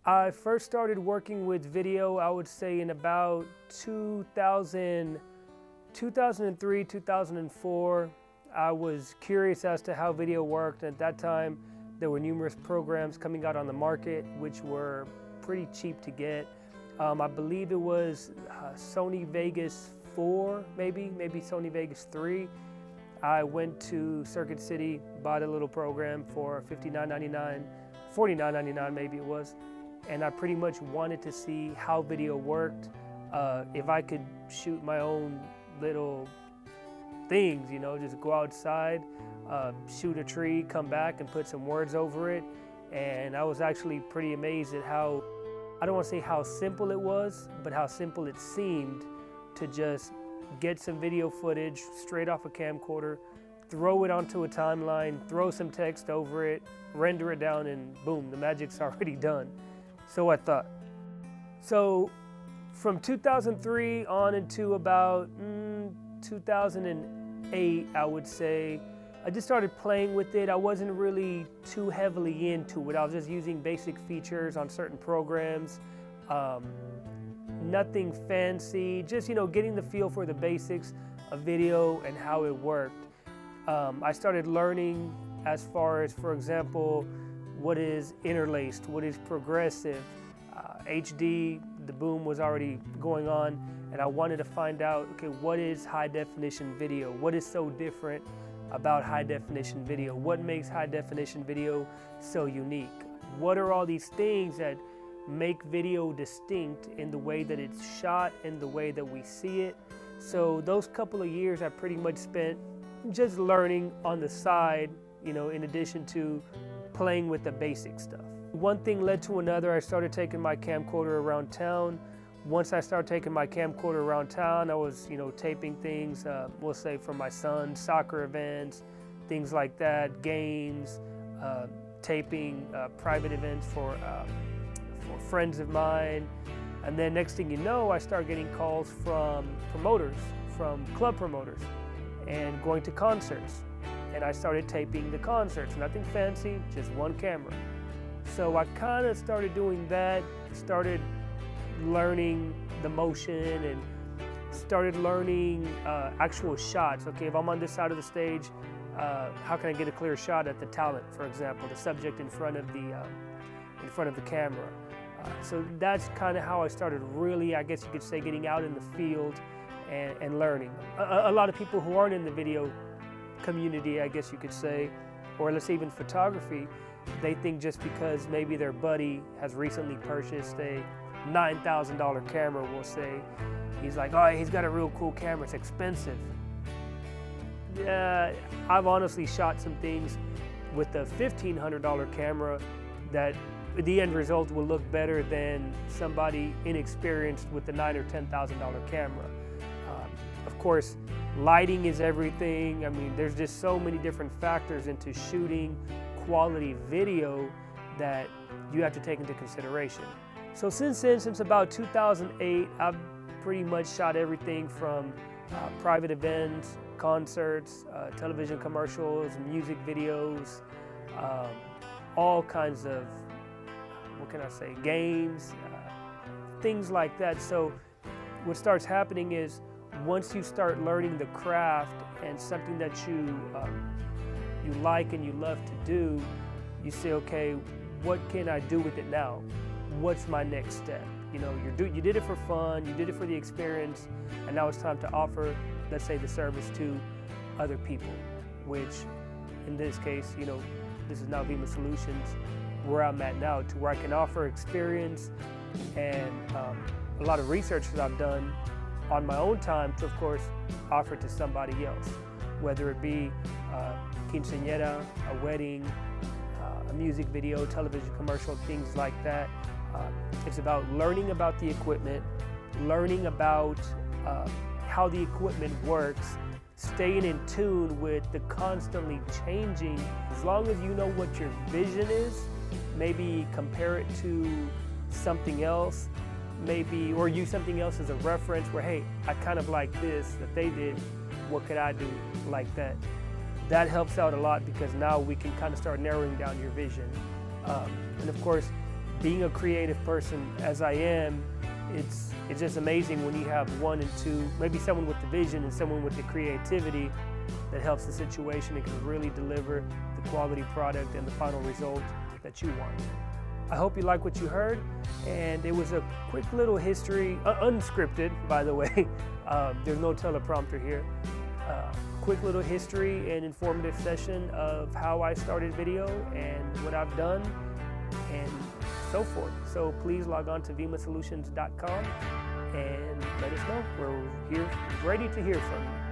I first started working with video, I would say in about 2003, 2004. I was curious as to how video worked. At that time, there were numerous programs coming out on the market, which were pretty cheap to get. I believe it was Sony Vegas 4, maybe Sony Vegas 3. I went to Circuit City, bought a little program for $59.99, $49.99 maybe it was, and I pretty much wanted to see how video worked, if I could shoot my own little things, you know, just go outside, shoot a tree, come back and put some words over it. And I was actually pretty amazed at how, I don't want to say how simple it was, but how simple it seemed to just get some video footage straight off a camcorder, throw it onto a timeline, throw some text over it, render it down, and boom, the magic's already done. So I thought. So from 2003 on into about 2008, I would say, I just started playing with it. I wasn't really too heavily into it. I was just using basic features on certain programs. Nothing fancy, just, you know, getting the feel for the basics of video and how it worked. I started learning as far as, for example, what is interlaced, what is progressive. HD, the boom was already going on, and I wanted to find out, okay, what is high definition video? What is so different about high definition video? What makes high definition video so unique? What are all these things that make video distinct in the way that it's shot, in the way that we see it? So those couple of years I pretty much spent just learning on the side, you know, in addition to playing with the basic stuff. One thing led to another. I started taking my camcorder around town. Once I started taking my camcorder around town, I was, you know, taping things, we'll say for my son, soccer events, things like that, games, taping private events for friends of mine. And then next thing you know, I started getting calls from promoters, from club promoters, and going to concerts. And I started taping the concerts, nothing fancy, just one camera. So I kind of started doing that, started learning the motion and started learning actual shots. Okay, if I'm on this side of the stage, how can I get a clear shot at the talent, for example, the subject in front of the camera? So that's kind of how I started really, I guess you could say, getting out in the field and learning. A lot of people who aren't in the video community, I guess you could say, or let's say even photography, they think just because maybe their buddy has recently purchased a $9,000 camera, we'll say, he's like, oh, he's got a real cool camera, it's expensive. Yeah, I've honestly shot some things with a $1,500 camera that the end result will look better than somebody inexperienced with the $9,000 or $10,000 camera. Of course, lighting is everything. I mean, there's just so many different factors into shooting quality video that you have to take into consideration. So since then, since about 2008, I've pretty much shot everything from private events, concerts, television commercials, music videos, all kinds of, what can I say, games, things like that. So what starts happening is once you start learning the craft and something that you like and you love to do, you say, okay, what can I do with it now? What's my next step? You know, you did it for fun, you did it for the experience, and now it's time to offer, let's say, the service to other people, which in this case, you know, this is now Vima Solutions, where I'm at now, to where I can offer experience and a lot of research that I've done on my own time to, of course, offer to somebody else, whether it be quinceañera, a wedding, a music video, television commercial, things like that. It's about learning about the equipment, learning about how the equipment works, staying in tune with the constantly changing. As long as you know what your vision is, maybe compare it to something else, maybe, or use something else as a reference where, hey, I kind of like this that they did, what could I do like that? That helps out a lot because now we can kind of start narrowing down your vision. And of course, being a creative person as I am, it's just amazing when you have one and two, maybe someone with the vision and someone with the creativity that helps the situation and can really deliver the quality product and the final result that you want. I hope you like what you heard, and it was a quick little history, unscripted by the way, there's no teleprompter here. Quick little history and informative session of how I started video and what I've done and so forth. So please log on to vimasolutions.com and let us know. We're here ready to hear from you.